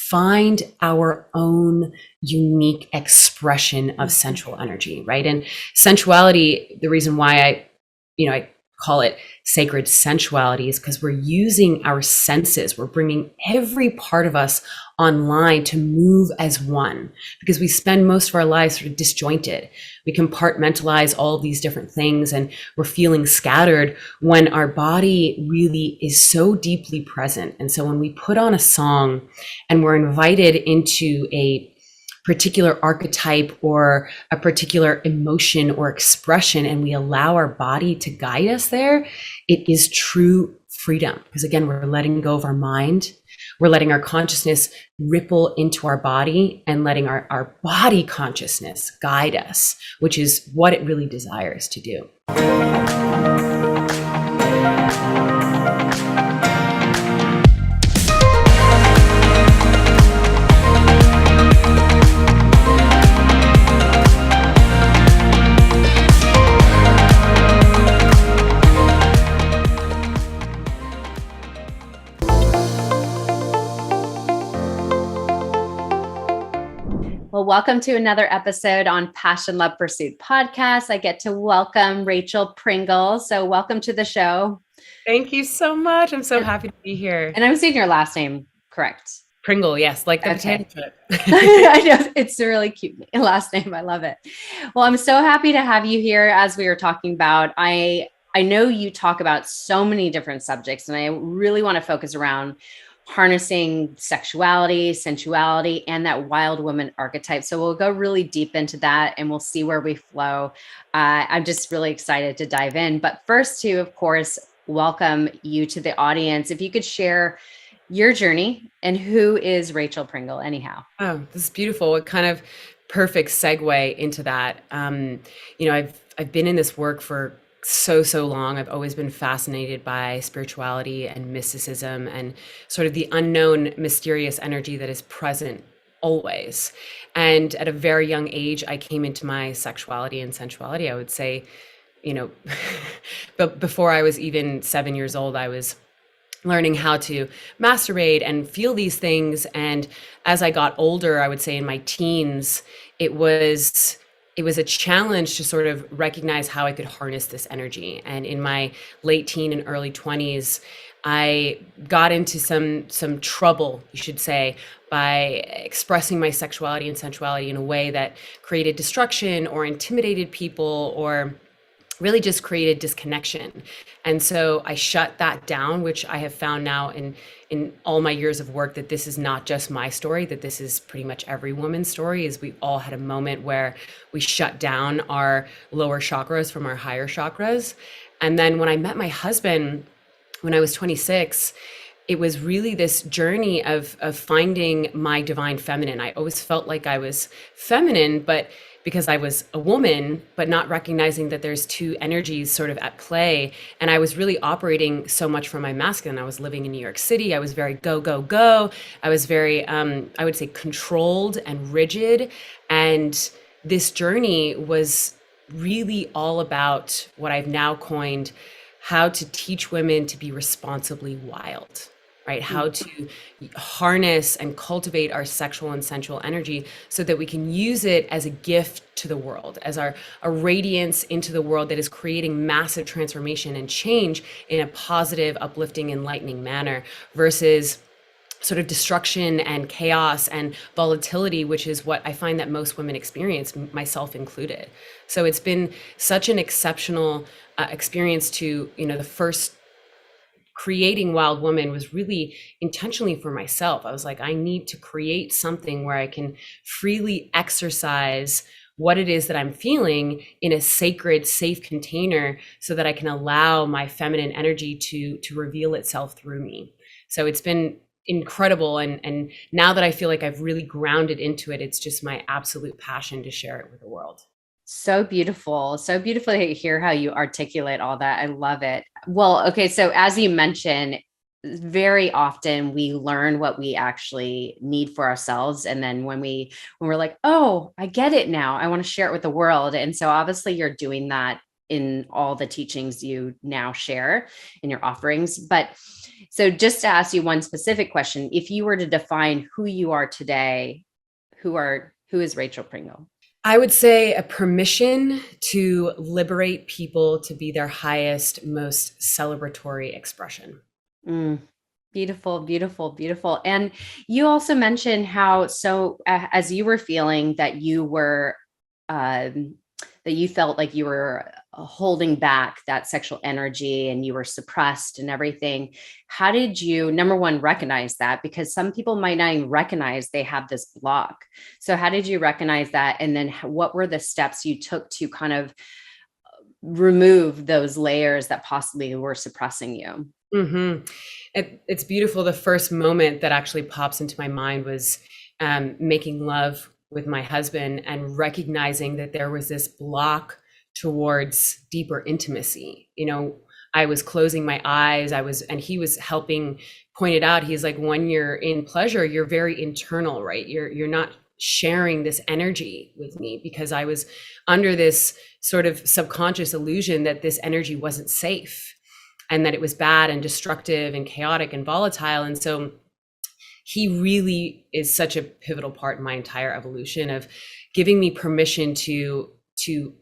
find our own unique expression of sensual energy, right? And sensuality, the reason why I call it sacred sensuality is because we're using our senses. We're bringing every part of us online to move as one, because we spend most of our lives sort of disjointed. We compartmentalize all of these different things and we're feeling scattered when our body really is so deeply present. And so when we put on a song and we're invited into a particular archetype or a particular emotion or expression, and we allow our body to guide us there, it is true freedom. Because again, we're letting go of our mind. We're letting our consciousness ripple into our body and letting our body consciousness guide us, which is what it really desires to do. Well, welcome to another episode on Passion, Love, Pursuit podcast. I get to welcome Rachel Pringle. So welcome to the show. Thank you so much. I'm so happy to be here. And I'm saying your last name correct. Pringle, yes, like the potato chip. I know, it's a really cute last name. I love it. Well, I'm so happy to have you here. As we were talking about, I know you talk about so many different subjects, and I really want to focus around harnessing sexuality, sensuality, and that wild woman archetype. So we'll go really deep into that and we'll see where we flow. I'm just really excited to dive in. But first to, of course, welcome you to the audience. If you could share your journey and who is Rachel Pringle anyhow? Oh, this is beautiful. What kind of perfect segue into that. I've been in this work for so long. I've always been fascinated by spirituality and mysticism and sort of the unknown, mysterious energy that is present always. And at a very young age, I came into my sexuality and sensuality. I would say, but before I was even 7 years old, I was learning how to masturbate and feel these things. And as I got older, I would say in my teens, it was a challenge to sort of recognize how I could harness this energy. And in my late teen and early 20s, I got into some trouble, you should say, by expressing my sexuality and sensuality in a way that created destruction or intimidated people or really just created disconnection. And so I shut that down, which I have found now in all my years of work, that this is not just my story, that this is pretty much every woman's story, is we all had a moment where we shut down our lower chakras from our higher chakras. And then when I met my husband, when I was 26, it was really this journey of finding my divine feminine. I always felt like I was feminine, but because I was a woman, but not recognizing that there's two energies sort of at play. And I was really operating so much from my masculine. I was living in New York City. I was very go, go, go. I was very, I would say, controlled and rigid. And this journey was really all about what I've now coined how to teach women to be responsibly wild. Right? How to harness and cultivate our sexual and sensual energy so that we can use it as a gift to the world, as a radiance into the world that is creating massive transformation and change in a positive, uplifting, enlightening manner versus sort of destruction and chaos and volatility, which is what I find that most women experience, myself included. So it's been such an exceptional experience to, the first creating Wild Woman was really intentionally for myself. I was like, I need to create something where I can freely exercise what it is that I'm feeling in a sacred, safe container so that I can allow my feminine energy to reveal itself through me. So it's been incredible. And now that I feel like I've really grounded into it, it's just my absolute passion to share it with the world. So beautiful. So beautiful to hear how you articulate all that. I love it. Well, okay. So as you mentioned, very often we learn what we actually need for ourselves. And then when we're like, oh, I get it now, I want to share it with the world. And so obviously you're doing that in all the teachings you now share in your offerings. But So just to ask you one specific question, if you were to define who you are today, who is Rachel Pringle? I would say a permission to liberate people to be their highest, most celebratory expression. Mm, beautiful, beautiful, beautiful. And you also mentioned how, as you were feeling that you were, that you felt like you were holding back that sexual energy and you were suppressed and everything. How did you, number one, recognize that? Because some people might not even recognize they have this block. So how did you recognize that? And then what were the steps you took to kind of remove those layers that possibly were suppressing you? Mm-hmm. It's beautiful. The first moment that actually pops into my mind was making love with my husband and recognizing that there was this block towards deeper intimacy. I was closing my eyes. And he was helping point it out. He's like, when you're in pleasure, you're very internal, right? You're not sharing this energy with me, because I was under this sort of subconscious illusion that this energy wasn't safe and that it was bad and destructive and chaotic and volatile. And so he really is such a pivotal part in my entire evolution of giving me permission to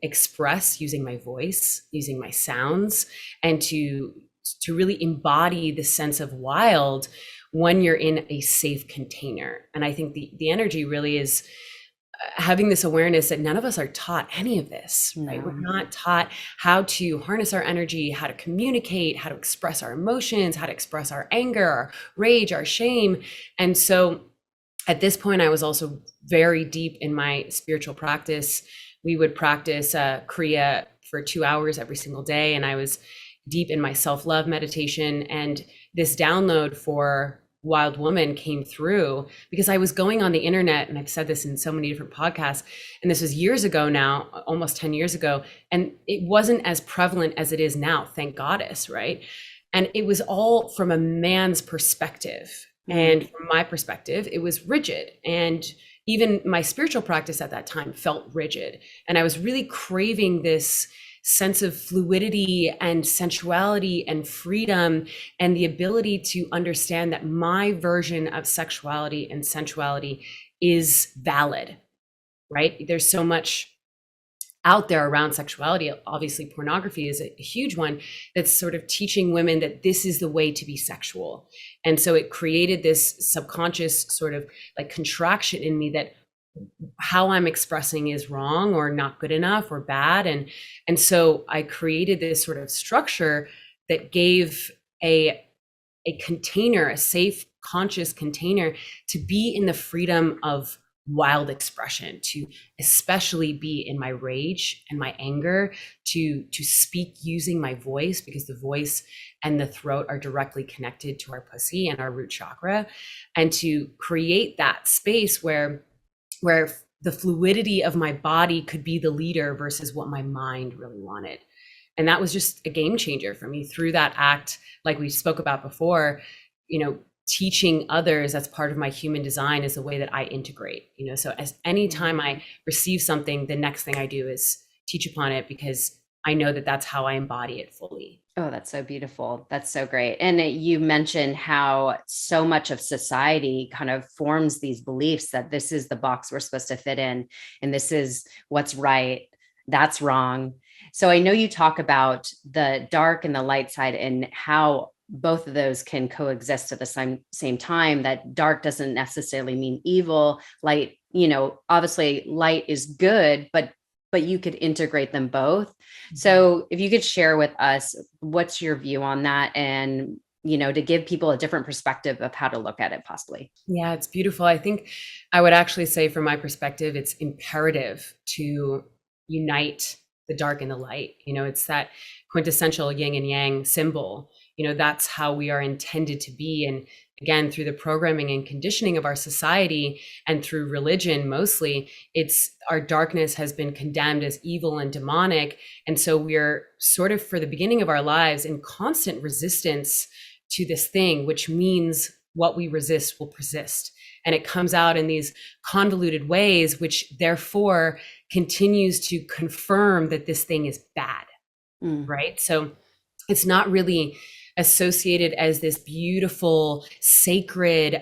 express using my voice, using my sounds, and to really embody the sense of wild when you're in a safe container. And I think the energy really is having this awareness that none of us are taught any of this, right? No. We're not taught how to harness our energy, how to communicate, how to express our emotions, how to express our anger, our rage, our shame. And so at this point, I was also very deep in my spiritual practice. We would practice Kriya for 2 hours every single day. And I was deep in my self-love meditation. And this download for Wild Woman came through because I was going on the internet, and I've said this in so many different podcasts, and this was years ago now, almost 10 years ago, and it wasn't as prevalent as it is now, thank goddess, right? And it was all from a man's perspective. And from my perspective, it was rigid. And even my spiritual practice at that time felt rigid. And I was really craving this sense of fluidity and sensuality and freedom, and the ability to understand that my version of sexuality and sensuality is valid, right? There's so much out there around sexuality. Obviously, pornography is a huge one that's sort of teaching women that this is the way to be sexual. And so it created this subconscious sort of like contraction in me that how I'm expressing is wrong or not good enough or bad. And so I created this sort of structure that gave a container, a safe, conscious container to be in the freedom of wild expression, to especially be in my rage and my anger, to speak using my voice, because the voice and the throat are directly connected to our pussy and our root chakra, and to create that space where the fluidity of my body could be the leader versus what my mind really wanted. And that was just a game changer for me through that act, like we spoke about before. Teaching others, that's part of my human design, is the way that I integrate. So as anytime I receive something, the next thing I do is teach upon it, because I know that that's how I embody it fully. Oh, that's so beautiful. That's so great. And you mentioned how so much of society kind of forms these beliefs that this is the box we're supposed to fit in, and this is what's right, that's wrong. So I know you talk about the dark and the light side and how both of those can coexist at the same time, that dark doesn't necessarily mean evil. Light, obviously light is good, but you could integrate them both. So if you could share with us, what's your view on that? And, to give people a different perspective of how to look at it possibly. Yeah, it's beautiful. I think I would actually say, from my perspective, it's imperative to unite the dark and the light. It's that quintessential yin and yang symbol. That's how we are intended to be. And again, through the programming and conditioning of our society and through religion, mostly, it's our darkness has been condemned as evil and demonic. And so we're sort of, for the beginning of our lives, in constant resistance to this thing, which means what we resist will persist. And it comes out in these convoluted ways, which therefore continues to confirm that this thing is bad, right? So it's not really associated as this beautiful, sacred,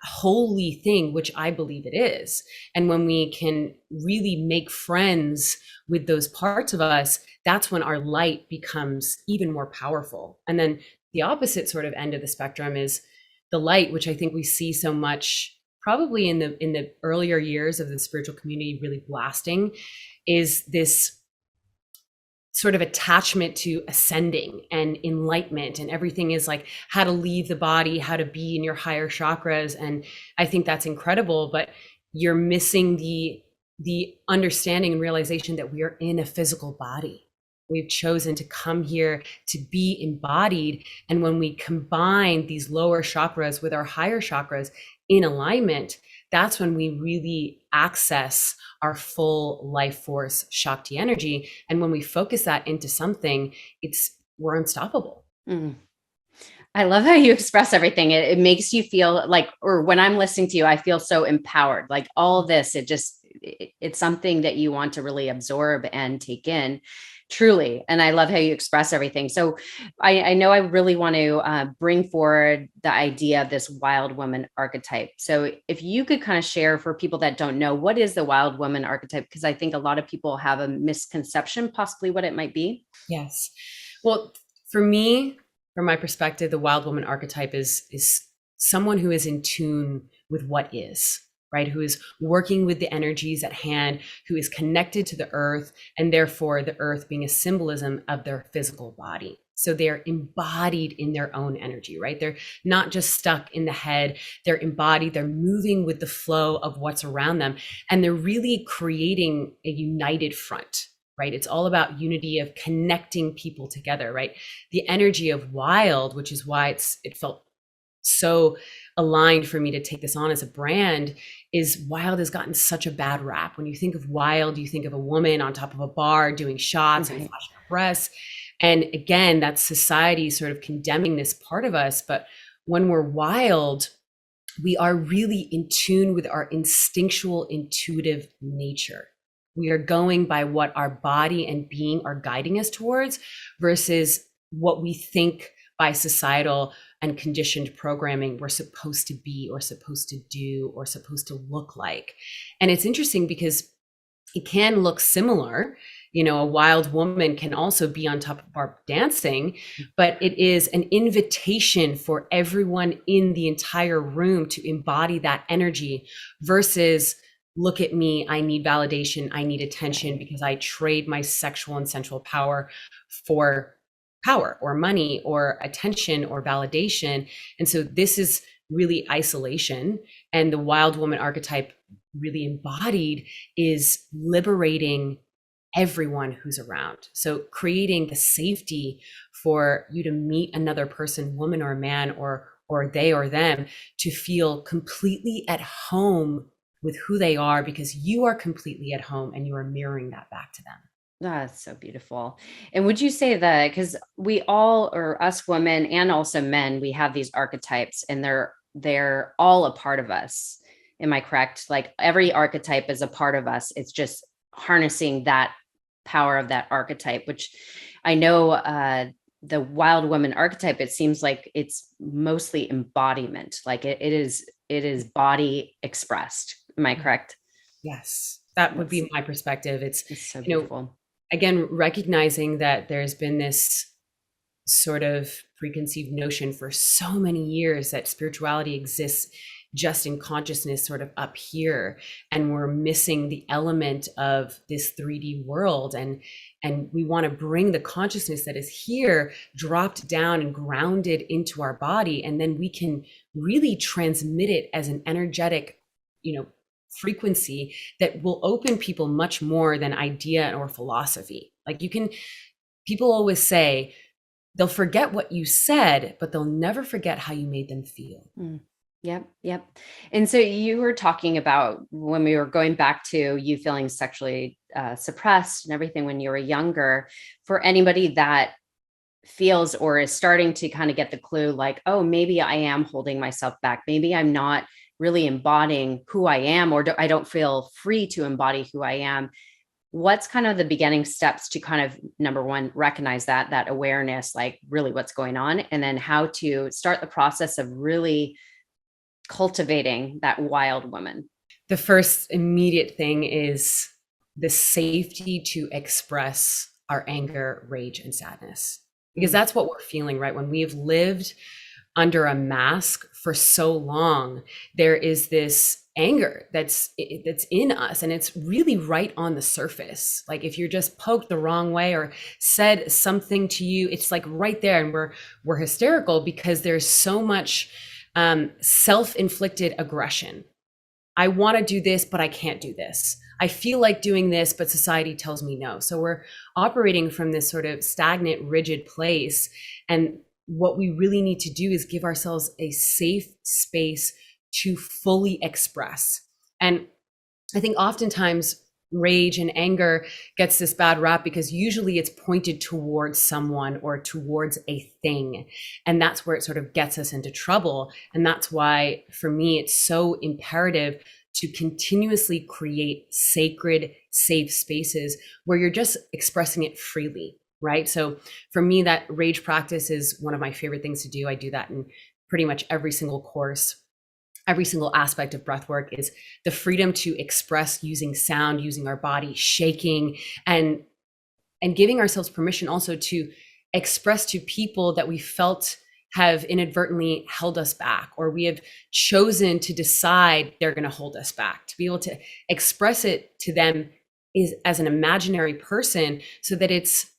holy thing, which I believe it is. And when we can really make friends with those parts of us, that's when our light becomes even more powerful. And then the opposite sort of end of the spectrum is the light, which I think we see so much probably in the earlier years of the spiritual community really blasting, is this sort of attachment to ascending and enlightenment, and everything is like how to leave the body, how to be in your higher chakras. And I think that's incredible, but you're missing the understanding and realization that we are in a physical body. We've chosen to come here to be embodied. And when we combine these lower chakras with our higher chakras in alignment, that's when we really access our full life force Shakti energy. And when we focus that into something, we're unstoppable. Mm. I love how you express everything. It makes you feel like, or when I'm listening to you, I feel so empowered. Like all this, it's something that you want to really absorb and take in, truly. And I love how you express everything. So I know I really want to bring forward the idea of this wild woman archetype. So if you could kind of share for people that don't know, what is the wild woman archetype? Because I think a lot of people have a misconception, possibly what it might be. Yes. Well, for me, from my perspective, the wild woman archetype is someone who is in tune with what is, right? Who is working with the energies at hand, who is connected to the earth, and therefore the earth being a symbolism of their physical body. So they're embodied in their own energy, right? They're not just stuck in the head, they're embodied, they're moving with the flow of what's around them, and they're really creating a united front. Right? It's all about unity of connecting people together, right? The energy of wild, which is why it felt so aligned for me to take this on as a brand, is wild has gotten such a bad rap. When you think of wild, you think of a woman on top of a bar doing shots and flashing her breasts. And again, that's society sort of condemning this part of us. But when we're wild, we are really in tune with our instinctual, intuitive nature. We are going by what our body and being are guiding us towards versus what we think by societal and conditioned programming we're supposed to be or supposed to do or supposed to look like. And it's interesting because it can look similar. You know, a wild woman can also be on top of a bar dancing, but it is an invitation for everyone in the entire room to embody that energy versus look at me, I need validation, I need attention because I trade my sexual and sensual power for power or money or attention or validation. And so this is really isolation. And the wild woman archetype, really embodied, is liberating everyone who's around. So creating the safety for you to meet another person, woman or man, or they or them, to feel completely at home with who they are because you are completely at home and you are mirroring that back to them. That's so beautiful. And would you say that, because we all, or us women and also men, we have these archetypes and they're all a part of us. Am I correct? Like every archetype is a part of us. It's just harnessing that power of that archetype, which I know the wild woman archetype, it seems like it's mostly embodiment. Like it is body expressed. Am I correct? Yes, that would be my perspective. It's so beautiful. Again, recognizing that there's been this sort of preconceived notion for so many years that spirituality exists just in consciousness sort of up here, and we're missing the element of this 3D world, and we want to bring the consciousness that is here dropped down and grounded into our body, and then we can really transmit it as an energetic, frequency that will open people much more than idea or philosophy. Like people always say they'll forget what you said, but they'll never forget how you made them feel. Yep. And so you were talking about when we were going back to you feeling sexually suppressed and everything when you were younger. For anybody that feels or is starting to kind of get the clue, like, oh, maybe I am holding myself back. Maybe I'm not really embodying who I am, or I don't feel free to embody who I am. what's kind of the beginning steps to kind of, number one, recognize that awareness, like really what's going on, and then how to start the process of really cultivating that wild woman? The first immediate thing is the safety to express our anger, rage, and sadness, because that's what we're feeling, right? When we've lived under a mask for so long, there is this anger that's in us, and it's really right on the surface. Like if you're just poked the wrong way or said something to you, it's like right there, and we're hysterical because there's so much self-inflicted aggression. I want to do this, but I can't do this. I feel like doing this, but society tells me no. So we're operating from this sort of stagnant, rigid place. And what we really need to do is give ourselves a safe space to fully express. And I think oftentimes rage and anger gets this bad rap because usually it's pointed towards someone or towards a thing. And that's where it sort of gets us into trouble. And that's why, for me, it's so imperative to continuously create sacred, safe spaces where you're just expressing it freely, right? So for me, that rage practice is one of my favorite things to do. I do that in pretty much every single course. Every single aspect of breath work is the freedom to express using sound, using our body, shaking, and giving ourselves permission also to express to people that we felt have inadvertently held us back, or we have chosen to decide they're going to hold us back, to be able to express it to them is as an imaginary person, so that it's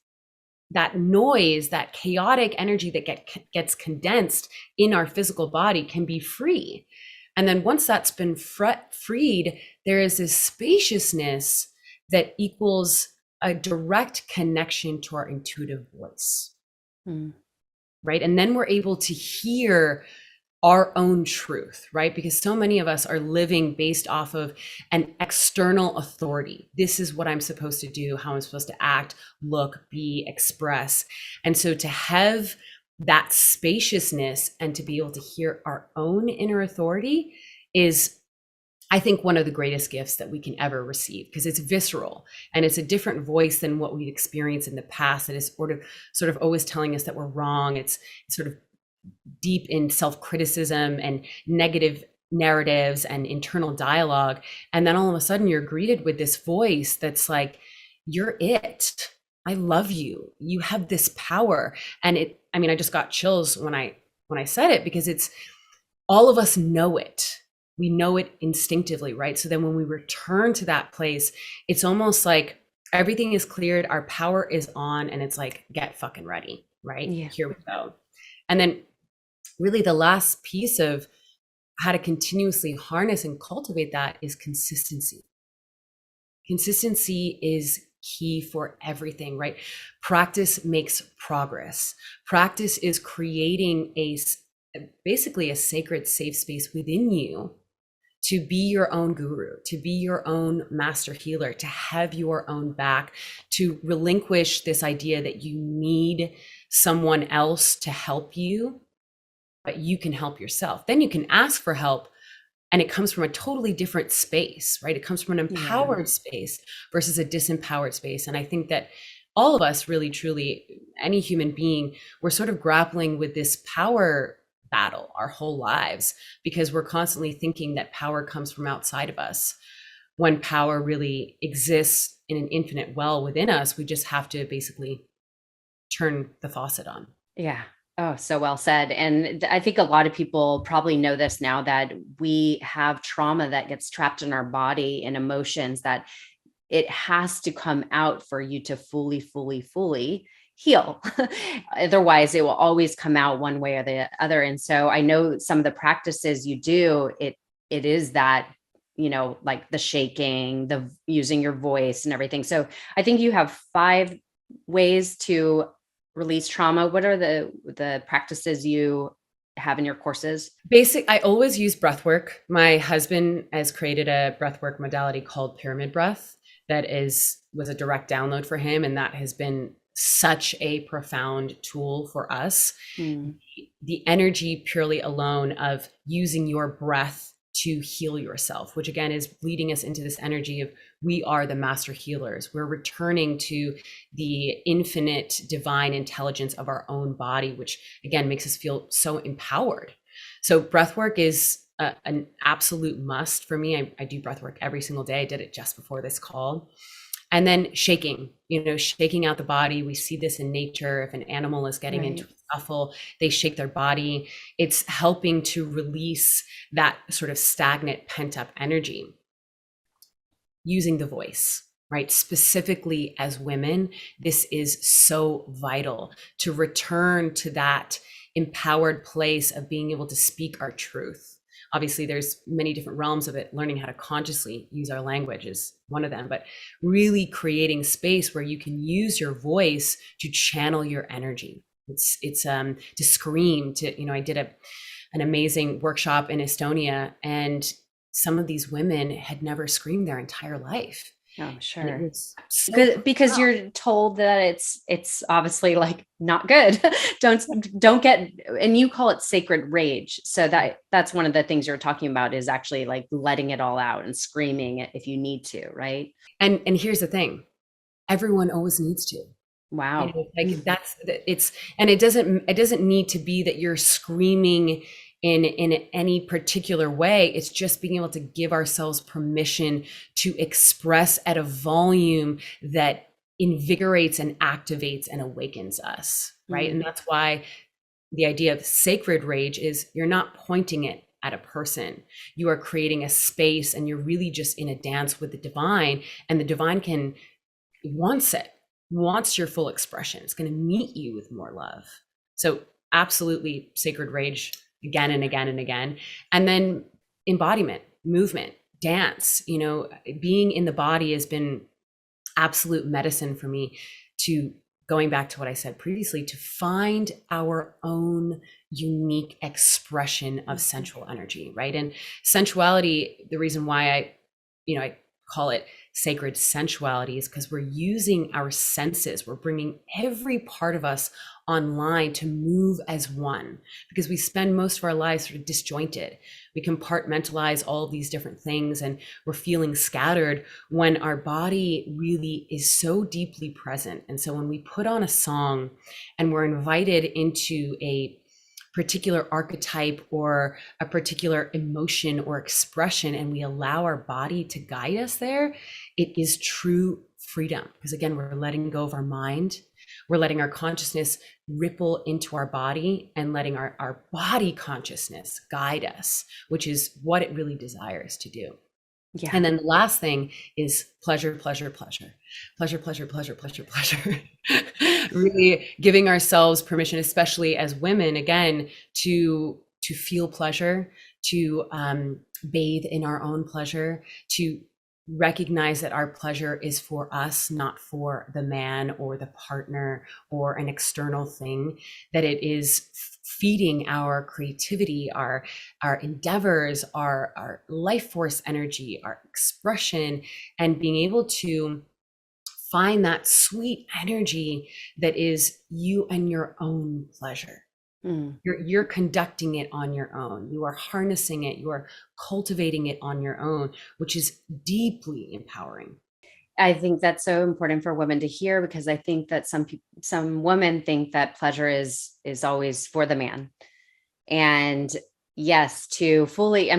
that noise, that chaotic energy that gets condensed in our physical body can be free. And then once that's been freed, there is this spaciousness that equals a direct connection to our intuitive voice, right? And then we're able to hear our own truth, right? Because so many of us are living based off of an external authority. This is what I'm supposed to do, how I'm supposed to act, look, be, express. And so to have that spaciousness and to be able to hear our own inner authority is, I think, one of the greatest gifts that we can ever receive, because it's visceral and it's a different voice than what we've experienced in the past that is sort of always telling us that we're wrong. It's sort of deep in self-criticism and negative narratives and internal dialogue. And then all of a sudden you're greeted with this voice that's like, you're it. I love you. You have this power. And I just got chills when I said it, because it's, all of us know it. We know it instinctively, right? So then when we return to that place, it's almost like everything is cleared, our power is on, and it's like, get fucking ready, right? Yeah. Here we go. And then really the last piece of how to continuously harness and cultivate that is consistency. Consistency is key for everything, right? Practice makes progress. Practice is creating basically a sacred, safe space within you to be your own guru, to be your own master healer, to have your own back, to relinquish this idea that you need someone else to help you, but you can help yourself. Then you can ask for help, and it comes from a totally different space, right? It comes from an empowered space versus a disempowered space. And I think that all of us, really, truly, any human being, we're sort of grappling with this power battle our whole lives, because we're constantly thinking that power comes from outside of us, when power really exists in an infinite well within us. We just have to basically turn the faucet on. Yeah. Oh, so well said. And I think a lot of people probably know this now, that we have trauma that gets trapped in our body and emotions that it has to come out for you to fully heal. Otherwise, it will always come out one way or the other. And so I know some of the practices you do, it is that, like the shaking, the using your voice and everything. So I think you have 5 ways to release trauma. What are the practices you have in your courses? I always use breath work. My husband has created a breath work modality called pyramid breath that was a direct download for him, and that has been such a profound tool for us. The energy purely alone of using your breath to heal yourself, which again is leading us into this energy of we are the master healers. We're returning to the infinite divine intelligence of our own body, which again makes us feel so empowered. So breath work is an absolute must for me. I do breath work every single day. I did it just before this call. And then shaking, shaking out the body. We see this in nature. If an animal is getting into a scuffle, they shake their body. It's helping to release that sort of stagnant, pent up energy. Using the voice, right? Specifically as women, this is so vital to return to that empowered place of being able to speak our truth. Obviously, there's many different realms of it. Learning how to consciously use our language is one of them, but really creating space where you can use your voice to channel your energy. It's to scream, I did an amazing workshop in Estonia, and some of these women had never screamed their entire life. Oh, sure. So because you're told that it's obviously like not good. don't get, and you call it sacred rage. So that's one of the things you're talking about, is actually like letting it all out and screaming it if you need to, right? And here's the thing, everyone always needs to. Wow. Like it doesn't need to be that you're screaming in any particular way. It's just being able to give ourselves permission to express at a volume that invigorates and activates and awakens us, right? And that's why the idea of sacred rage is you're not pointing it at a person. You are creating a space, and you're really just in a dance with the divine, and the divine wants your full expression. It's going to meet you with more love. So absolutely sacred rage again and again and again. And then embodiment, movement, dance, being in the body has been absolute medicine for me, to going back to what I said previously, to find our own unique expression of sensual energy, right? And sensuality, the reason why I call it sacred sensuality is because we're using our senses. We're bringing every part of us online to move as one, because we spend most of our lives sort of disjointed. We compartmentalize all of these different things, and we're feeling scattered when our body really is so deeply present. And so when we put on a song and we're invited into a particular archetype or a particular emotion or expression, and we allow our body to guide us there, it is true freedom. Because again, we're letting go of our mind. We're letting our consciousness ripple into our body, and letting our body consciousness guide us, which is what it really desires to do. Yeah. And then the last thing is pleasure, pleasure, pleasure, pleasure, pleasure, pleasure, pleasure, pleasure. Really giving ourselves permission, especially as women, again, to feel pleasure, to bathe in our own pleasure, to recognize that our pleasure is for us, not for the man or the partner or an external thing, that it is feeding our creativity, our endeavors, our life force energy, our expression, and being able to find that sweet energy that is you and your own pleasure. You're conducting it on your own. You are harnessing it. You are cultivating it on your own, which is deeply empowering. I think that's so important for women to hear, because I think that some women think that pleasure is always for the man. And yes, to fully,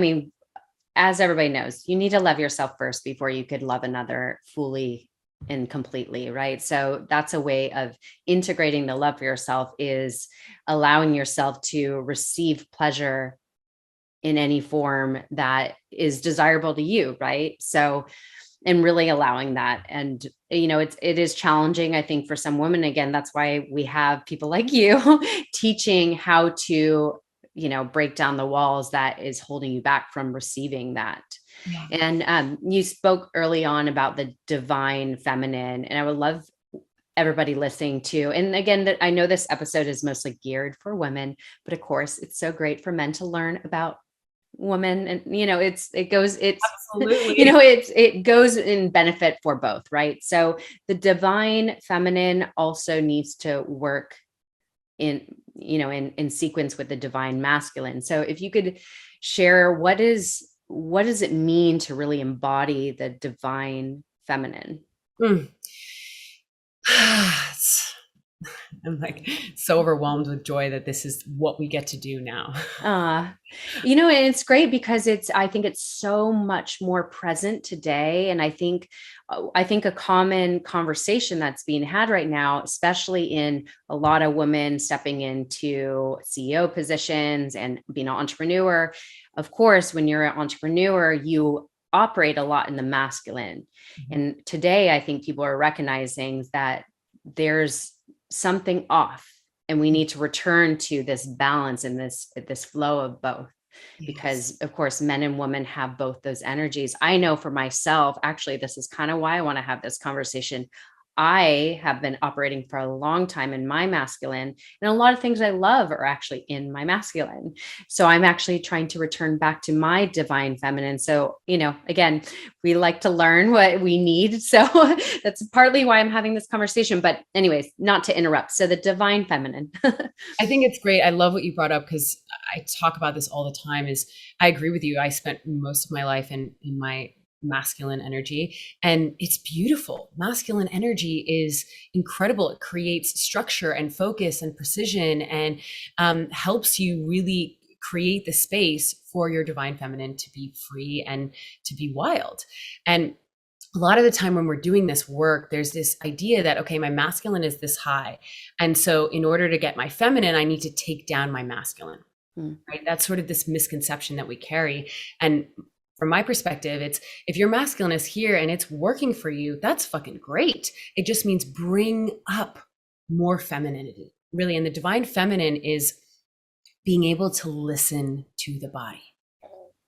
as everybody knows, you need to love yourself first before you could love another fully and completely, right? So that's a way of integrating the love for yourself, is allowing yourself to receive pleasure in any form that is desirable to you, right? So, and really allowing that. And, it is challenging, I think, for some women. Again, that's why we have people like you teaching how to, break down the walls that is holding you back from receiving that. Yeah. And you spoke early on about the divine feminine, and I would love everybody listening to, and again, that I know this episode is mostly geared for women, but of course it's so great for men to learn about women. And, it goes in benefit for both, right? So the divine feminine also needs to work in sequence with the divine masculine. So if you could share, what is what does it mean to really embody the divine feminine? Mm. I'm like so overwhelmed with joy that this is what we get to do now. Uh, and it's great because I think it's so much more present today. And I think a common conversation that's being had right now, especially in a lot of women stepping into CEO positions and being an entrepreneur. Of course, when you're an entrepreneur, you operate a lot in the masculine. And today, I think people are recognizing that there's something off, and we need to return to this balance and this flow of both. Yes. Because of course men and women have both those energies. I know for myself, actually, this is kind of why I want to have this conversation. I have been operating for a long time in my masculine, and a lot of things I love are actually in my masculine. So I'm actually trying to return back to my divine feminine. So, again, we like to learn what we need. So that's partly why I'm having this conversation. But anyways, not to interrupt. So the divine feminine. I think it's great. I love what you brought up because I talk about this all the time. Is I agree with you. I spent most of my life in my masculine energy, and it's beautiful. Masculine energy is incredible. It creates structure and focus and precision, and helps you really create the space for your divine feminine to be free and to be wild. And a lot of the time when we're doing this work, there's this idea that, okay, my masculine is this high. And so in order to get my feminine, I need to take down my masculine, right? That's sort of this misconception that we carry. And from my perspective, it's if your masculine is here and it's working for you, that's fucking great. It just means bring up more femininity, really. And the divine feminine is being able to listen to the body,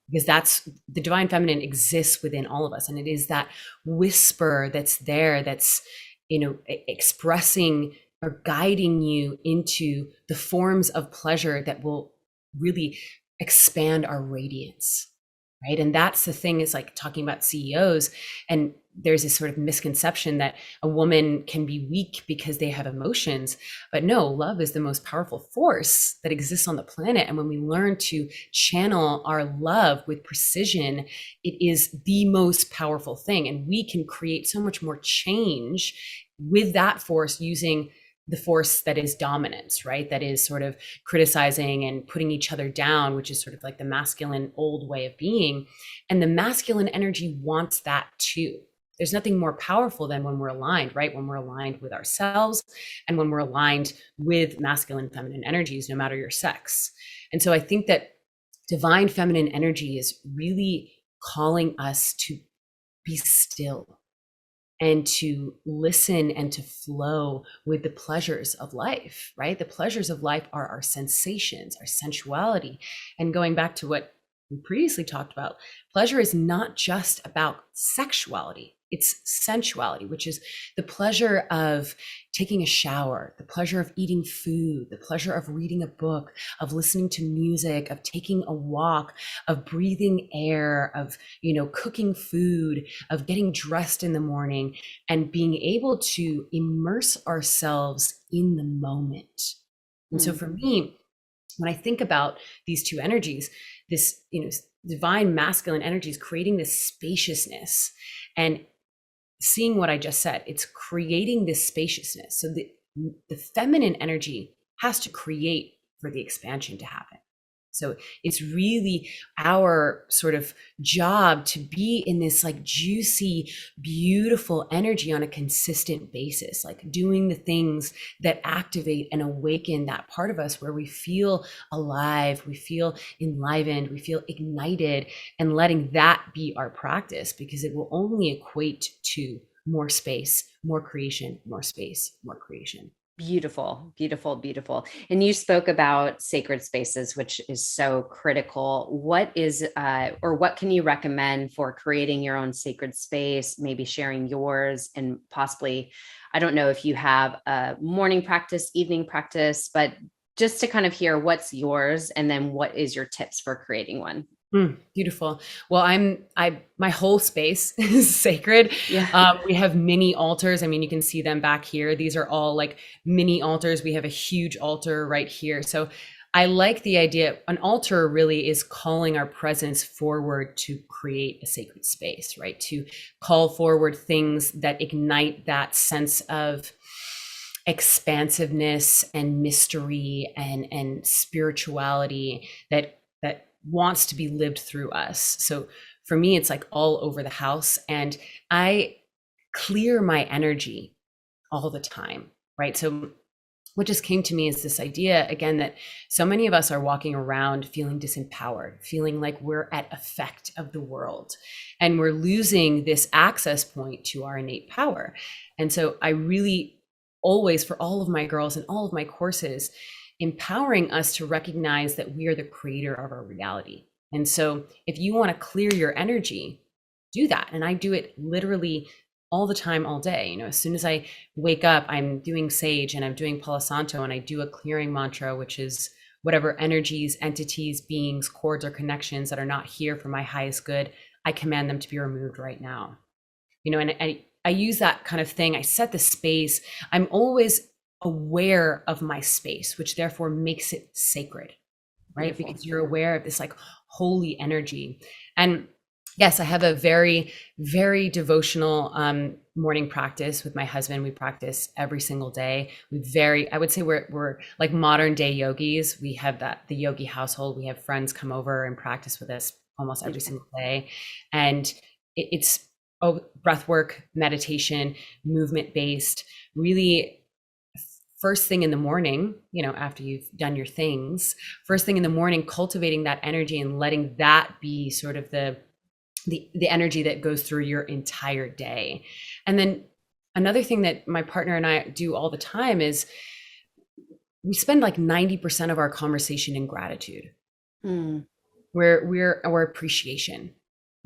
because that's the divine feminine exists within all of us. And it is that whisper that's there, that's, expressing or guiding you into the forms of pleasure that will really expand our radiance. Right. And that's the thing, is like talking about CEOs, and there's this sort of misconception that a woman can be weak because they have emotions. But no, love is the most powerful force that exists on the planet. And when we learn to channel our love with precision, it is the most powerful thing. And we can create so much more change with that force, using the force that is dominance, right? That is sort of criticizing and putting each other down, which is sort of like the masculine old way of being. And the masculine energy wants that too. There's nothing more powerful than when we're aligned, right? When we're aligned with ourselves and when we're aligned with masculine, feminine energies, no matter your sex. And so I think that divine feminine energy is really calling us to be still and to listen and to flow with the pleasures of life, right? The pleasures of life are our sensations, our sensuality. And going back to what we previously talked about, pleasure is not just about sexuality. It's sensuality, which is the pleasure of taking a shower, the pleasure of eating food, the pleasure of reading a book, of listening to music, of taking a walk, of breathing air, of, cooking food, of getting dressed in the morning, and being able to immerse ourselves in the moment. And so for me, when I think about these two energies, this, divine masculine energy is creating this spaciousness, and seeing what I just said, it's creating this spaciousness. So the feminine energy has to create for the expansion to happen. So it's really our sort of job to be in this like juicy, beautiful energy on a consistent basis, like doing the things that activate and awaken that part of us where we feel alive, we feel enlivened, we feel ignited, and letting that be our practice, because it will only equate to more space, more creation, more space, more creation. Beautiful, beautiful, beautiful. And you spoke about sacred spaces, which is so critical. What is, or what can you recommend for creating your own sacred space, maybe sharing yours, and possibly, I don't know if you have a morning practice, evening practice, but just to kind of hear what's yours, and then what is your tips for creating one? Beautiful. Well, my whole space is sacred. Yeah. We have mini altars. I mean, you can see them back here. These are all like mini altars. We have a huge altar right here. So I like the idea. An altar really is calling our presence forward to create a sacred space, right? To call forward things that ignite that sense of expansiveness and mystery and spirituality that wants to be lived through us. So for me, it's like all over the house, and I clear my energy all the time, right? So what just came to me is this idea again that so many of us are walking around feeling disempowered, feeling like we're at effect of the world, and we're losing this access point to our innate power. And so I really always, for all of my girls and all of my courses, empowering us to recognize that we are the creator of our reality. And so if you want to clear your energy, do that. And I do it literally all the time, all day. You know, as soon as I wake up, I'm doing sage and I'm doing Palo Santo, and I do a clearing mantra, which is whatever energies, entities, beings, cords, or connections that are not here for my highest good, I command them to be removed right now. You know, and I use that kind of thing. I set the space. I'm always aware of my space, which therefore makes it sacred, right? Beautiful. Because you're aware of this like holy energy. And yes, I have a very, very devotional morning practice with my husband. We practice every single day. I would say we're like modern day yogis. We have the yogi household. We have friends come over and practice with us almost every single day. And it's breath work, meditation, movement based, really first thing in the morning, you know, after you've done your things, first thing in the morning, cultivating that energy and letting that be sort of the energy that goes through your entire day. And then another thing that my partner and I do all the time is we spend like 90% of our conversation in gratitude. We're appreciation.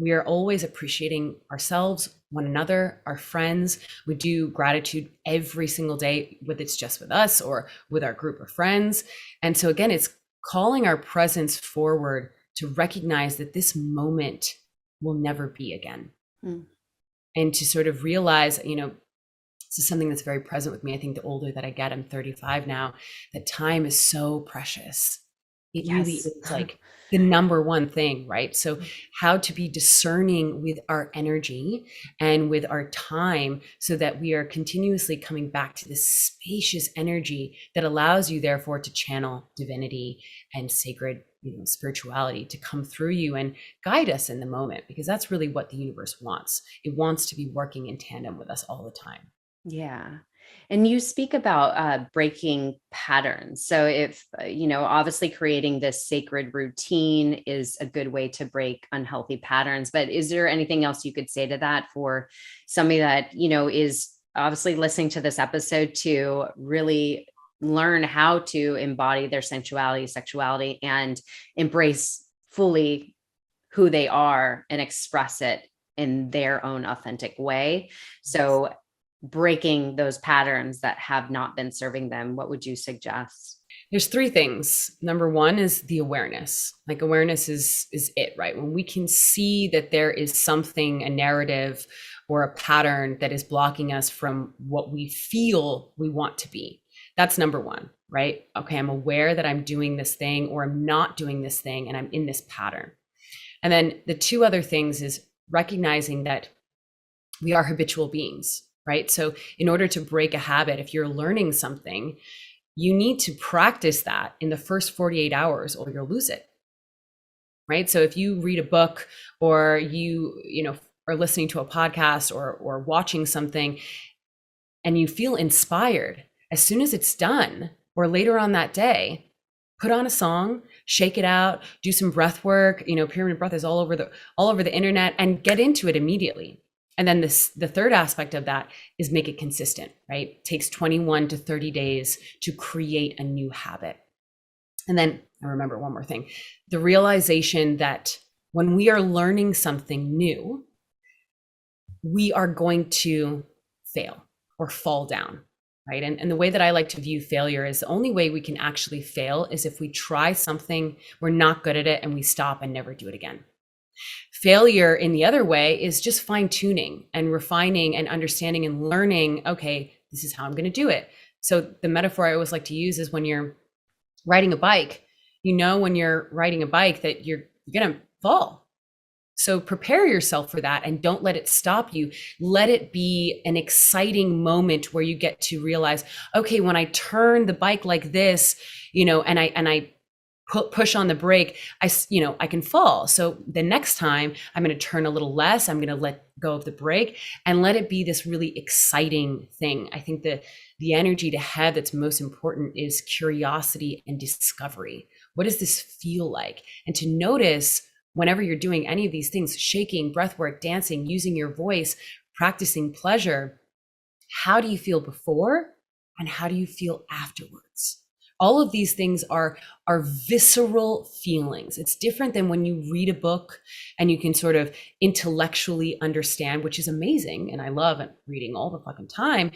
We are always appreciating ourselves, one another, our friends. We do gratitude every single day, whether it's just with us or with our group of friends. And so again, it's calling our presence forward to recognize that this moment will never be again. And to sort of realize, you know, this is something that's very present with me. I think the older that I get, I'm 35 now, that time is so precious. It really is like the number one thing, right? So how to be discerning with our energy and with our time so that we are continuously coming back to this spacious energy that allows you therefore to channel divinity and sacred, you know, spirituality to come through you and guide us in the moment, because that's really what the universe wants. It wants to be working in tandem with us all the time. Yeah. And you speak about breaking patterns. So if, you know, obviously creating this sacred routine is a good way to break unhealthy patterns, but is there anything else you could say to that for somebody that, you know, is obviously listening to this episode to really learn how to embody their sensuality, sexuality, and embrace fully who they are and express it in their own authentic way? So breaking those patterns that have not been serving them, what would you suggest? There's three things. Number one is the awareness. Like awareness is it, right? When we can see that there is something, a narrative or a pattern that is blocking us from what we feel we want to be. That's number one, right? Okay, I'm aware that I'm doing this thing or I'm not doing this thing and I'm in this pattern. And then the two other things is recognizing that we are habitual beings, right? So in order to break a habit, if you're learning something, you need to practice that in the first 48 hours or you'll lose it, right? So if you read a book or you know, are listening to a podcast or watching something and you feel inspired, as soon as it's done or later on that day, put on a song, shake it out, do some breath work. You know, pyramid breath is all over the internet, and get into it immediately. And then the third aspect of that is make it consistent, right? It takes 21 to 30 days to create a new habit. And then I remember one more thing, the realization that when we are learning something new, we are going to fail or fall down, right? And the way that I like to view failure is the only way we can actually fail is if we try something, we're not good at it, and we stop and never do it again. Failure in the other way is just fine tuning and refining and understanding and learning, okay, this is how I'm going to do it. So the metaphor I always like to use is when you're riding a bike, You know, when you're riding a bike that you're going to fall. So prepare yourself for that and don't let it stop you. Let it be an exciting moment where you get to realize, okay, when I turn the bike like this, you know, and I push on the brake, I can fall. So the next time I'm going to turn a little less, I'm going to let go of the brake and let it be this really exciting thing. I think the energy to have that's most important is curiosity and discovery. What does this feel like? And to notice whenever you're doing any of these things, shaking, breath work, dancing, using your voice, practicing pleasure, how do you feel before and how do you feel afterwards? All of these things are visceral feelings. It's different than when you read a book and you can sort of intellectually understand, which is amazing. And I love reading all the fucking time.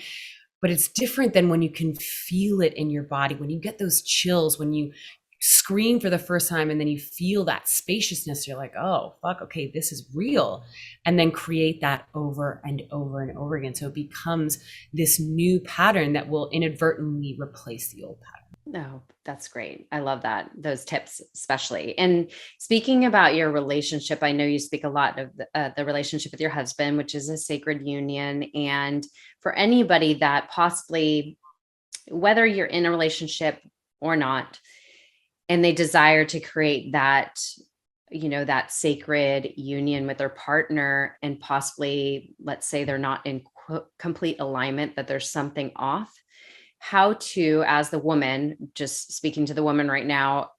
But it's different than when you can feel it in your body, when you get those chills, when you scream for the first time and then you feel that spaciousness. You're like, oh, fuck, okay, this is real. And then create that over and over and over again. So it becomes this new pattern that will inadvertently replace the old pattern. No, that's great. I love that. Those tips, especially. And speaking about your relationship, I know you speak a lot of the relationship with your husband, which is a sacred union. And for anybody that possibly, whether you're in a relationship or not, and they desire to create that, you know, that sacred union with their partner, and possibly, let's say they're not in complete alignment, that there's something off, how to, as the woman, just speaking to the woman right now,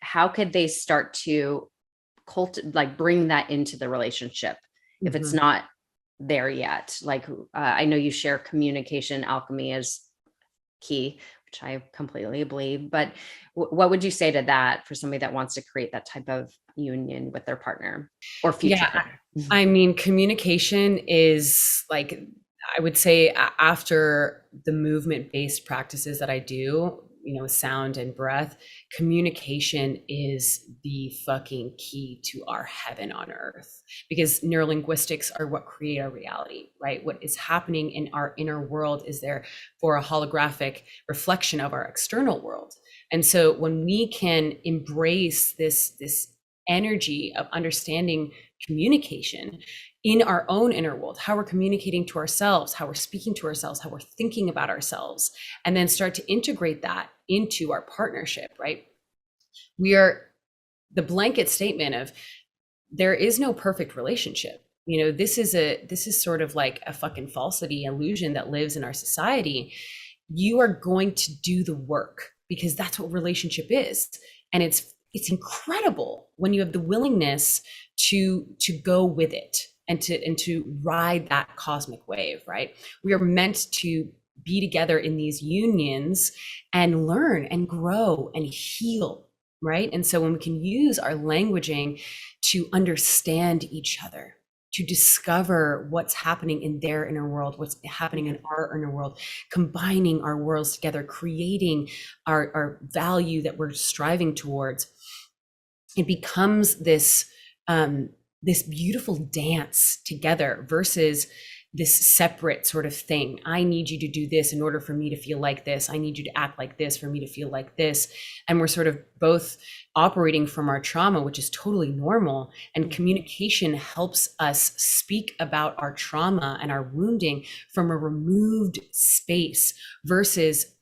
how could they start to bring that into the relationship if it's not there yet? Like, I know you share communication alchemy as key, which I completely believe, but what would you say to that for somebody that wants to create that type of union with their partner or future partner? I mean, communication is like, I would say after the movement-based practices that I do, you know, sound and breath, communication is the fucking key to our heaven on earth, because neurolinguistics are what create our reality, right? What is happening in our inner world is there for a holographic reflection of our external world. And so when we can embrace this energy of understanding communication in our own inner world, how we're communicating to ourselves, how we're speaking to ourselves, how we're thinking about ourselves, and then start to integrate that into our partnership, right? We are the blanket statement of there is no perfect relationship. You know, this is sort of like a fucking falsity illusion that lives in our society. You are going to do the work because that's what relationship is. And it's incredible when you have the willingness to go with it and to ride that cosmic wave, right? We are meant to be together in these unions and learn and grow and heal, right? And so when we can use our languaging to understand each other, to discover what's happening in their inner world, what's happening in our inner world, combining our worlds together, creating our value that we're striving towards, it becomes this beautiful dance together versus this separate sort of thing. I need you to do this in order for me to feel like this. I need you to act like this for me to feel like this. And we're sort of both operating from our trauma, which is totally normal. And communication helps us speak about our trauma and our wounding from a removed space versus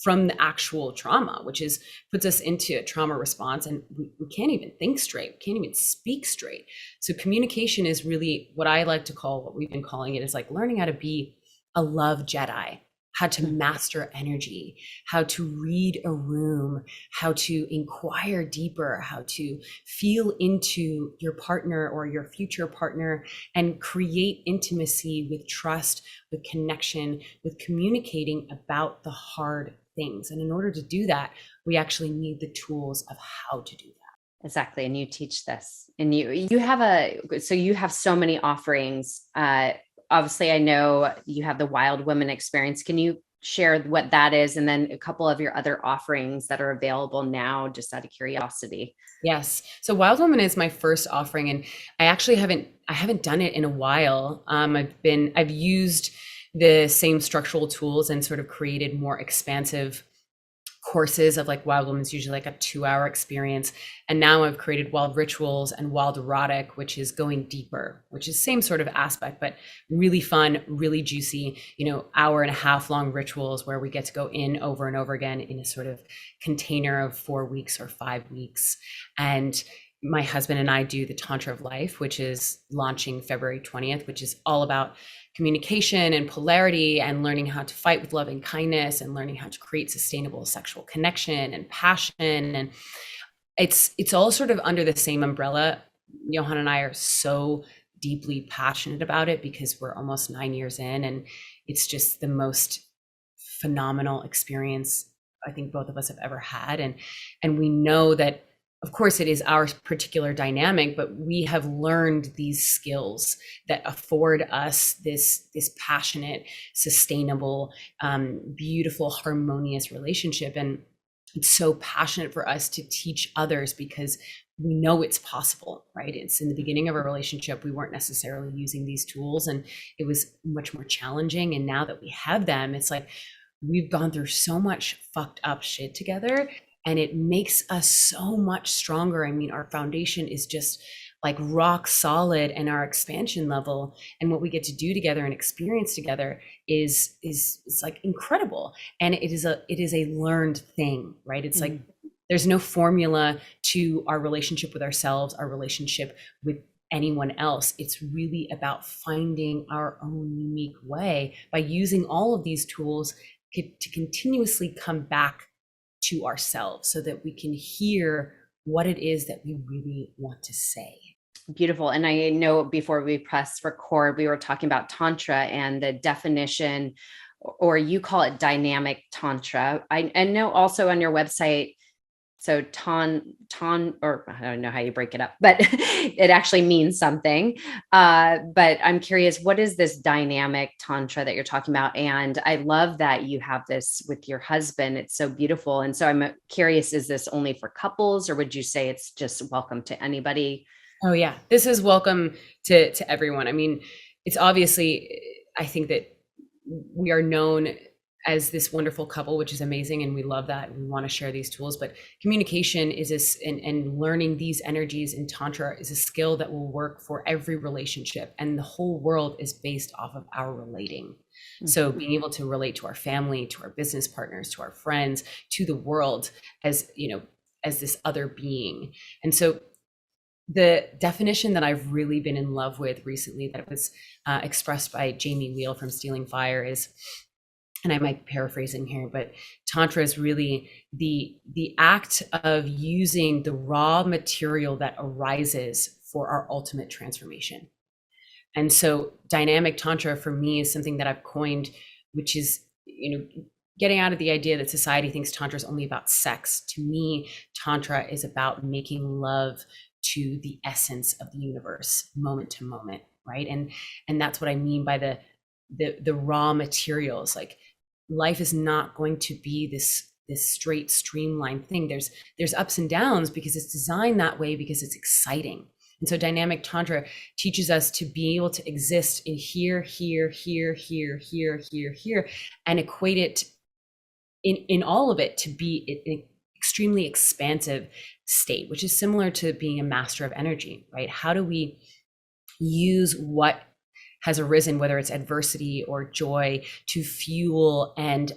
from the actual trauma, which is puts us into a trauma response, and we can't even think straight, we can't even speak straight. So communication is really what I like to call, what we've been calling it, is like learning how to be a love Jedi, how to master energy, how to read a room, how to inquire deeper, how to feel into your partner or your future partner and create intimacy with trust, with connection, with communicating about the hard things. And in order to do that, we actually need the tools of how to do that. Exactly. And you teach this, and you have you have so many offerings. Obviously I know you have the Wild Women experience. Can you share what that is? And then a couple of your other offerings that are available now, just out of curiosity. Yes. So Wild Woman is my first offering, and I actually haven't done it in a while. I've used the same structural tools and sort of created more expansive courses of like Wild Woman's usually like a 2-hour experience. And now I've created Wild Rituals and Wild Erotic, which is going deeper, which is same sort of aspect, but really fun, really juicy, hour and a half long rituals where we get to go in over and over again in a sort of container of 4 weeks or 5 weeks. And my husband and I do the Tantra of Life, which is launching February 20th, which is all about communication and polarity and learning how to fight with love and kindness and learning how to create sustainable sexual connection and passion. And it's all sort of under the same umbrella. Johan and I are so deeply passionate about it because we're almost 9 years in, and it's just the most phenomenal experience I think both of us have ever had. And we know that of course it is our particular dynamic, but we have learned these skills that afford us this passionate, sustainable, beautiful, harmonious relationship. And it's so passionate for us to teach others because we know it's possible, right? It's in the beginning of a relationship, we weren't necessarily using these tools and it was much more challenging. And now that we have them, it's like we've gone through so much fucked up shit together, and it makes us so much stronger. I mean, our foundation is just like rock solid, and our expansion level and what we get to do together and experience together is like incredible. And it is a learned thing, right? It's like there's no formula to our relationship with ourselves, our relationship with anyone else. It's really about finding our own unique way by using all of these tools to continuously come back to ourselves so that we can hear what it is that we really want to say. Beautiful. And I know before we press record, we were talking about Tantra and the definition, or you call it dynamic Tantra. I know also on your website, so or I don't know how you break it up, but it actually means something. But I'm curious, what is this dynamic Tantra that you're talking about? And I love that you have this with your husband. It's so beautiful. And so I'm curious, is this only for couples, or would you say it's just welcome to anybody? Oh yeah, this is welcome to everyone. I mean, it's obviously, I think that we are known as this wonderful couple, which is amazing. And we love that. And we want to share these tools, but communication is this, and learning these energies in Tantra is a skill that will work for every relationship. And the whole world is based off of our relating. So being able to relate to our family, to our business partners, to our friends, to the world as, as this other being. And so the definition that I've really been in love with recently, that was expressed by Jamie Wheel from Stealing Fire, is, and I might be paraphrasing here, but Tantra is really the act of using the raw material that arises for our ultimate transformation. And so dynamic Tantra for me is something that I've coined, which is, getting out of the idea that society thinks Tantra is only about sex. To me, Tantra is about making love to the essence of the universe, moment to moment, right? And that's what I mean by the raw materials. Like, life is not going to be this straight streamlined thing. There's ups and downs because it's designed that way, because it's exciting. And so dynamic Tantra teaches us to be able to exist in here, and equate it in all of it to be an extremely expansive state, which is similar to being a master of energy, right? How do we use what has arisen, whether it's adversity or joy, to fuel and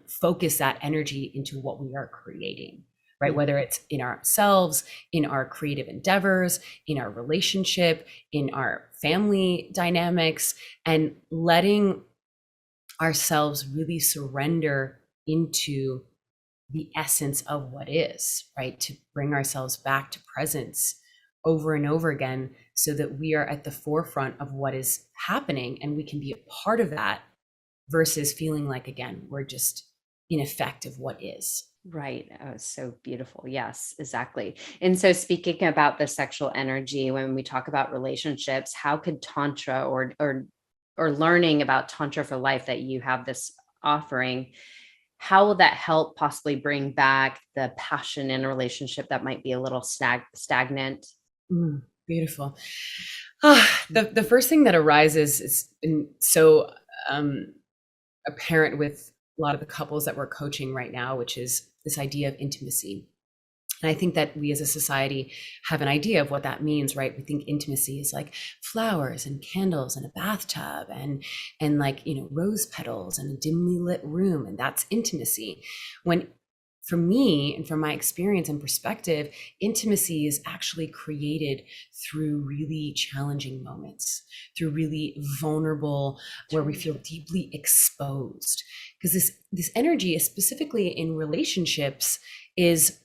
focus that energy into what we are creating, right? Whether it's in ourselves, in our creative endeavors, in our relationship, in our family dynamics, and letting ourselves really surrender into the essence of what is, right? To bring ourselves back to presence over and over again, so that we are at the forefront of what is happening and we can be a part of that, versus feeling like, again, we're just in effect of what is. Right. Oh, so beautiful. Yes, exactly. And so speaking about the sexual energy, when we talk about relationships, how could Tantra or learning about Tantra for Life, that you have this offering, how will that help possibly bring back the passion in a relationship that might be a little stagnant? Beautiful. The first thing that arises is so apparent with a lot of the couples that we're coaching right now, which is this idea of intimacy. And I think that we as a society have an idea of what that means, right? We think intimacy is like flowers and candles and a bathtub and like, you know, rose petals and a dimly lit room, and that's intimacy. When for me and from my experience and perspective, intimacy is actually created through really challenging moments, through really vulnerable, where we feel deeply exposed. Because this energy, specifically in relationships, is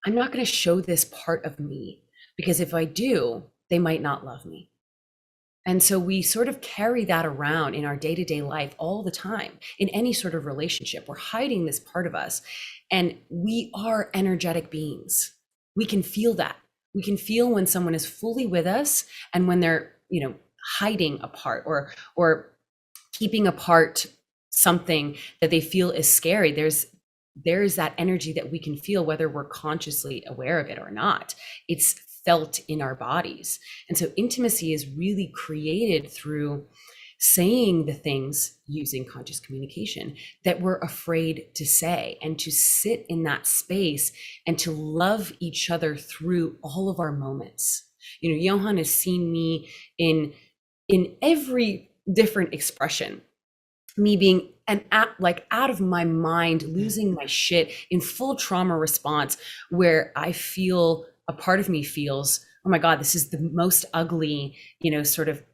I'm not going to show this part of me, because if I do, they might not love me. And so we sort of carry that around in our day-to-day life all the time. In any sort of relationship, we're hiding this part of us, and we are energetic beings. We can feel that. We can feel when someone is fully with us and when they're, you know, hiding a part or keeping apart something that they feel is scary. There's that energy that we can feel whether we're consciously aware of it or not. It's felt in our bodies. And so intimacy is really created through saying the things using conscious communication that we're afraid to say, and to sit in that space and to love each other through all of our moments. You know, Johan has seen me in every different expression, me being like out of my mind, losing my shit in full trauma response, where I feel a part of me feels, oh my God, this is the most ugly, you know, sort of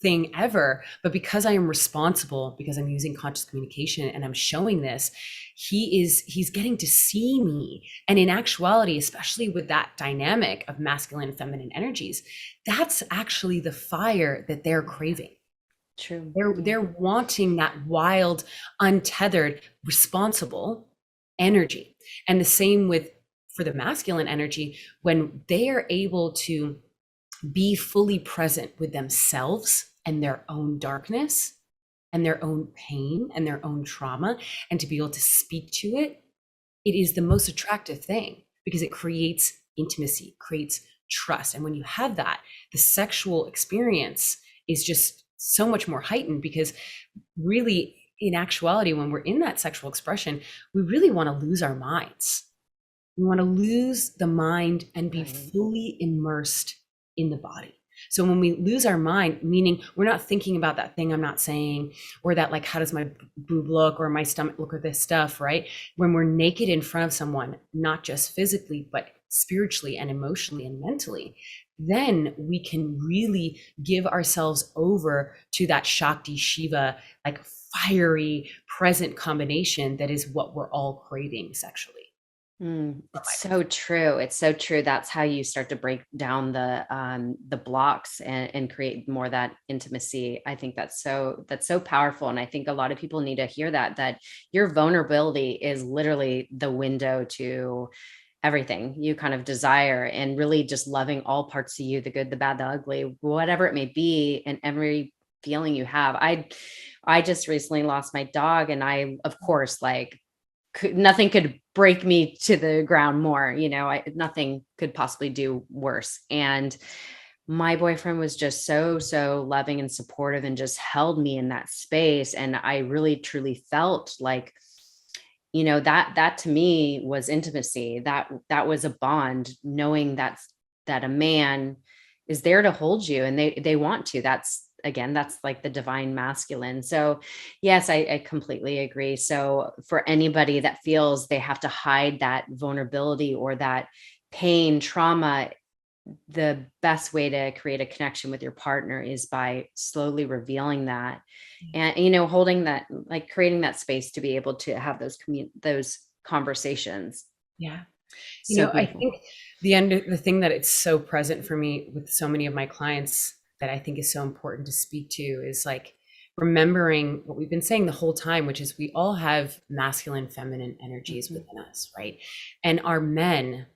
thing ever. But because I am responsible, because I'm using conscious communication and I'm showing this, he's getting to see me. And in actuality, especially with that dynamic of masculine and feminine energies, that's actually the fire that they're craving. True. They're wanting that wild, untethered, responsible energy. And the same with for the masculine energy, when they are able to be fully present with themselves and their own darkness and their own pain and their own trauma, and to be able to speak to it, it is the most attractive thing, because it creates intimacy, creates trust. And when you have that, the sexual experience is just so much more heightened, because really, in actuality, when we're in that sexual expression, we really want to lose our minds. We want to lose the mind and be fully immersed in the body. So when we lose our mind, meaning we're not thinking about that thing I'm not saying, or that like, how does my boob look, or my stomach look, or this stuff, right? When we're naked in front of someone, not just physically, but spiritually and emotionally and mentally, then we can really give ourselves over to that Shakti Shiva, like fiery present combination that is what we're all craving sexually. It's so true. It's so true. That's how you start to break down the blocks and create more of that intimacy. I think that's so powerful. And I think a lot of people need to hear that your vulnerability is literally the window to everything you kind of desire, and really just loving all parts of you, the good, the bad, the ugly, whatever it may be, and every feeling you have. I just recently lost my dog, and I, of course, like nothing could break me to the ground more, you know, nothing could possibly do worse. And my boyfriend was just so loving and supportive, and just held me in that space. And I really truly felt like, you know, that to me was intimacy. That was a bond, knowing that a man is there to hold you, and they want to. That's, again, that's like the divine masculine. So yes, I completely agree. So for anybody that feels they have to hide that vulnerability or that pain, trauma, the best way to create a connection with your partner is by slowly revealing that, and, you know, holding that, like creating that space to be able to have those conversations. Yeah. You So know, I beautiful. think the thing that it's so present for me with so many of my clients that I think is so important to speak to is like remembering what we've been saying the whole time, which is we all have masculine, feminine energies within us, right? And our men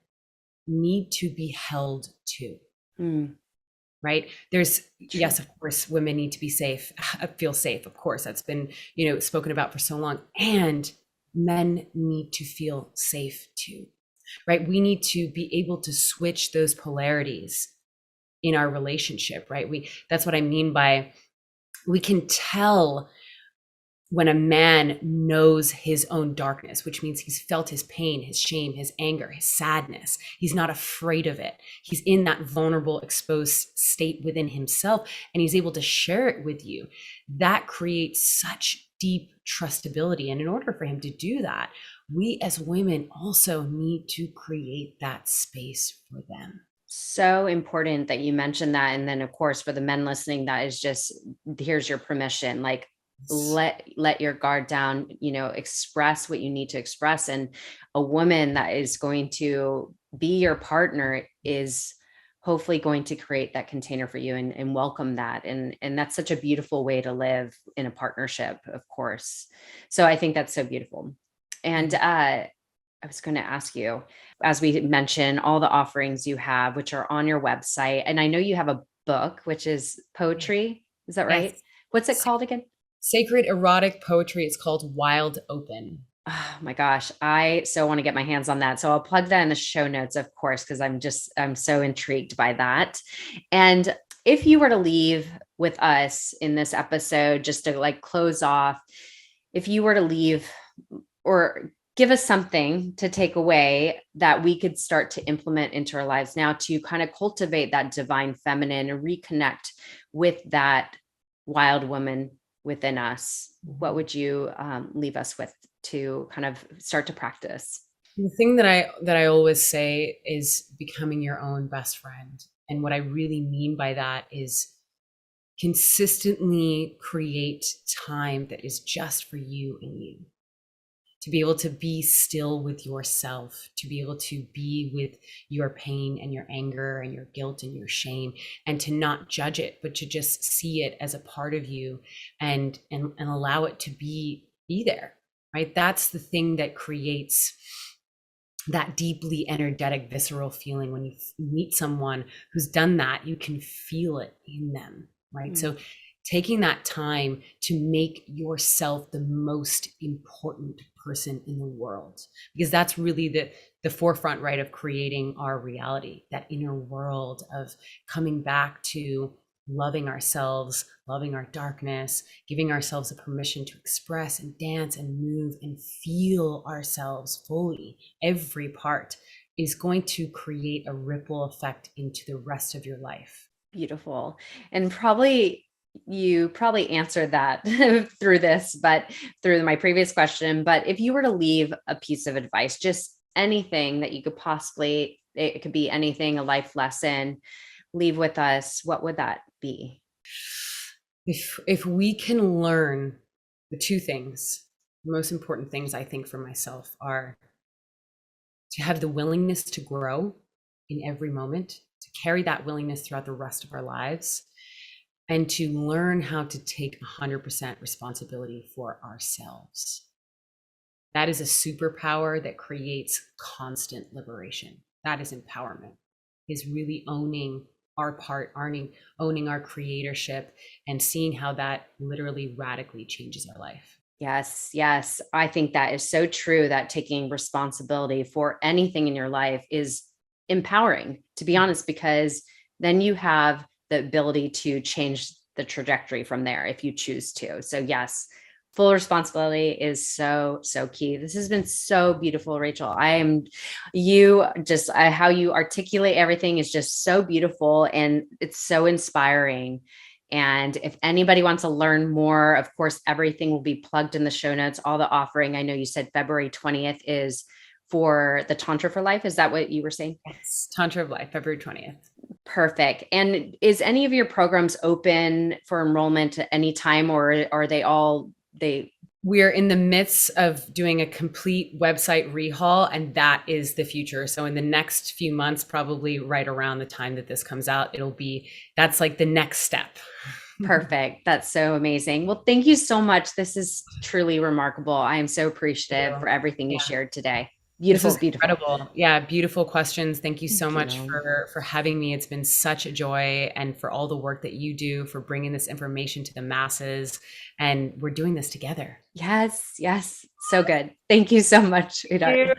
need to be held too, Mm, right? There's, true. yes, of course, women need to be safe, feel safe. Of course, that's been, you know, spoken about for so long. And men need to feel safe too, right? We need to be able to switch those polarities in our relationship, right? That's what I mean by we can tell when a man knows his own darkness, which means he's felt his pain, his shame, his anger, his sadness. He's not afraid of it. He's in that vulnerable, exposed state within himself, and he's able to share it with you. That creates such deep trustability. And in order for him to do that, we as women also need to create that space for them. So important that you mentioned that. And then of course, for the men listening, that is just, here's your permission. Like, let your guard down, express what you need to express. And a woman that is going to be your partner is hopefully going to create that container for you and welcome that. And that's such a beautiful way to live in a partnership, of course. So I think that's so beautiful. And I was going to ask you, as we mentioned, all the offerings you have, which are on your website. And I know you have a book, which is poetry. Is that right? Yes. What's it called again? Sacred erotic poetry. It's called Wild Open. Oh my gosh. I so want to get my hands on that. So I'll plug that in the show notes, of course, because I'm so intrigued by that. And if you were to leave with us in this episode, just to like close off, if you were to leave or give us something to take away that we could start to implement into our lives now to kind of cultivate that divine feminine and reconnect with that wild woman within us, what would you leave us with to kind of start to practice? The thing that I always say is becoming your own best friend. And what I really mean by that is consistently create time that is just for you and you. To be able to be still with yourself, to be able to be with your pain and your anger and your guilt and your shame, and to not judge it, but to just see it as a part of you and allow it to be there, right? That's the thing that creates that deeply energetic, visceral feeling. When you meet someone who's done that, you can feel it in them, right? So taking that time to make yourself the most important person in the world, because that's really the forefront, right, of creating our reality, that inner world of coming back to loving ourselves, loving our darkness, giving ourselves a permission to express and dance and move and feel ourselves fully. Every part is going to create a ripple effect into the rest of your life. Beautiful. And you probably answered that through my previous question, but if you were to leave a piece of advice, just anything that you could possibly, it could be anything, a life lesson, leave with us, what would that be? If we can learn the two things, the most important things I think for myself are to have the willingness to grow in every moment, to carry that willingness throughout the rest of our lives, and to learn how to take 100% responsibility for ourselves. That is a superpower that creates constant liberation. That is empowerment, is really owning our part, owning our creatorship, and seeing how that literally radically changes our life. Yes, yes. I think that is so true, that taking responsibility for anything in your life is empowering, to be honest, because then you have the ability to change the trajectory from there if you choose to. So yes, full responsibility is so, so key. This has been so beautiful, Rachel. How you articulate everything is just so beautiful and it's so inspiring. And if anybody wants to learn more, of course, everything will be plugged in the show notes, all the offering. I know you said February 20th is for the Tantra for Life. Is that what you were saying? Yes, Tantra of Life, February 20th. Perfect. And is any of your programs open for enrollment at any time, or are we're in the midst of doing a complete website rehaul, and that is the future. So in the next few months, probably right around the time that this comes out, that's like the next step. Perfect. That's so amazing. Well, thank you so much. This is truly remarkable. I am so appreciative for everything you shared today. Beautiful, beautiful. Incredible. Yeah, beautiful questions. Thank you so much for having me. It's been such a joy, and for all the work that you do for bringing this information to the masses. And we're doing this together. Yes, yes. So good. Thank you so much, sweetheart.